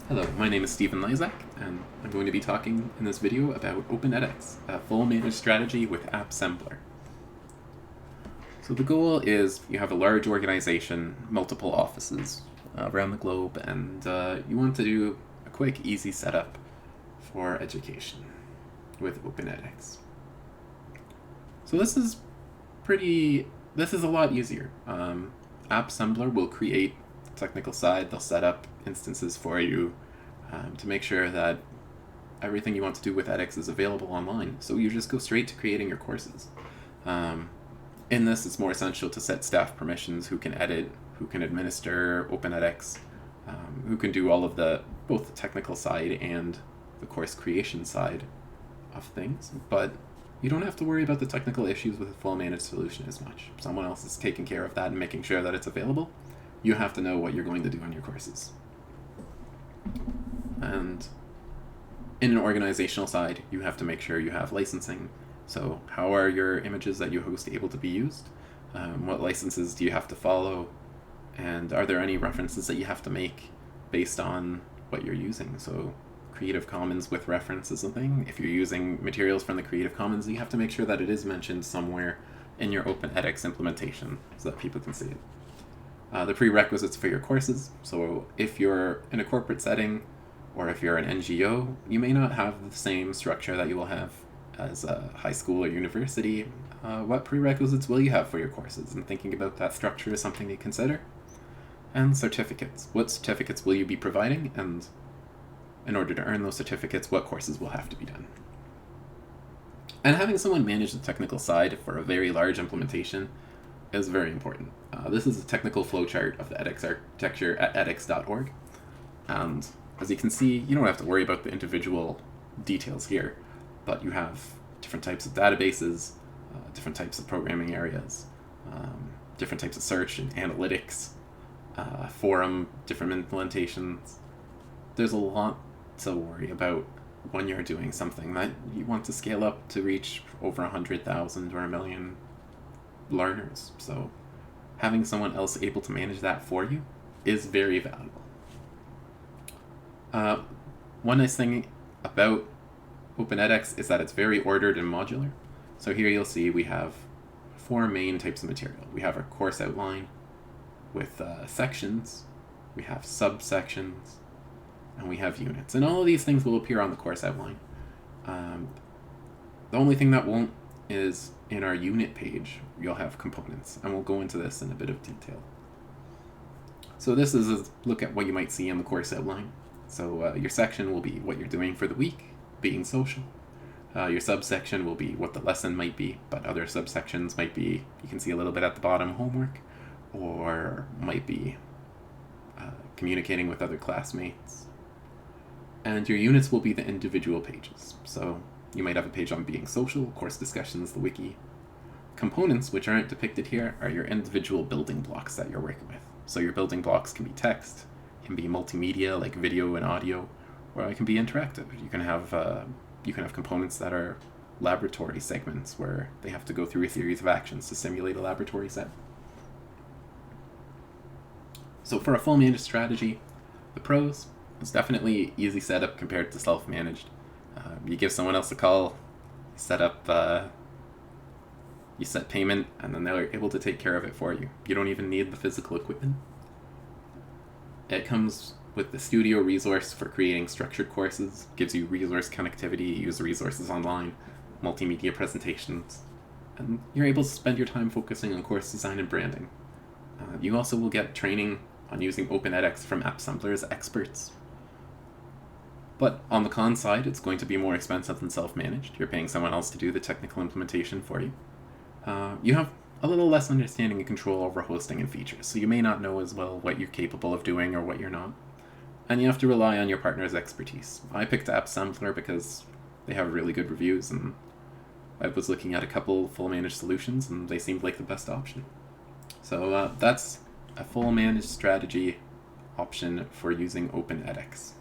Hello, my name is Stephen Lysak, and I'm going to be talking in this video about Open EdX, a full managed strategy with Appsembler. So the goal is you have a large organization, multiple offices around the globe, and you want to do a quick, easy setup for education with Open EdX. So this is a lot easier. Appsembler will create the technical side, they'll set up instances for you to make sure that everything you want to do with edX is available online. So you just go straight to creating your courses. In this, it's more essential to set staff permissions, who can edit, who can administer Open edX, who can do all of both the technical side and the course creation side of things. But you don't have to worry about the technical issues with a full managed solution as much. Someone else is taking care of that and making sure that it's available. You have to know what you're going to do on your courses. And in an organizational side, you have to make sure you have licensing. So how are your images that you host able to be used? What licenses do you have to follow? And are there any references that you have to make based on what you're using? So Creative Commons with reference is a thing. If you're using materials from the Creative Commons, you have to make sure that it is mentioned somewhere in your Open edX implementation so that people can see it. The prerequisites for your courses. So if you're in a corporate setting or if you're an NGO, you may not have the same structure that you will have as a high school or university. What prerequisites will you have for your courses? And thinking about that structure is something to consider. And certificates. What certificates will you be providing? And in order to earn those certificates, what courses will have to be done? And having someone manage the technical side for a very large implementation is very important. This is a technical flowchart of the edX architecture at edX.org. And as you can see, you don't have to worry about the individual details here, but you have different types of databases, different types of programming areas, different types of search and analytics, forum, different implementations. There's a lot to worry about when you're doing something that you want to scale up to reach over 100,000 or 1 million learners. So having someone else able to manage that for you is very valuable. One nice thing about Open edX is that it's very ordered and modular. So here you'll see we have 4 main types of material. We have our course outline with sections, we have subsections, and we have units. And all of these things will appear on the course outline. The only thing that won't is in our unit page, you'll have components, and we'll go into this in a bit of detail. So this is a look at what you might see in the course outline. So your section will be what you're doing for the week, being social. Your subsection will be what the lesson might be, but other subsections might be, you can see a little bit at the bottom, homework, or might be communicating with other classmates. And your units will be the individual pages. So you might have a page on being social, course discussions, the wiki. Components, which aren't depicted here, are your individual building blocks that you're working with. So your building blocks can be text, can be multimedia like video and audio, or it can be interactive. You can have components that are laboratory segments where they have to go through a series of actions to simulate a laboratory set. So for a full managed strategy, the pros, it's definitely easy setup compared to self-managed. You give someone else a call, you set payment, and then they're able to take care of it for you. You don't even need the physical equipment. It comes with the studio resource for creating structured courses, gives you resource connectivity, use resources online, multimedia presentations, and you're able to spend your time focusing on course design and branding. You also will get training on using Open edX from Appsembler's experts. But on the con side, it's going to be more expensive than self-managed. You're paying someone else to do the technical implementation for you. You have a little less understanding and control over hosting and features, so you may not know as well what you're capable of doing or what you're not. And you have to rely on your partner's expertise. I picked Appsembler because they have really good reviews, and I was looking at a couple full managed solutions, and they seemed like the best option. So that's a full managed strategy option for using Open edX.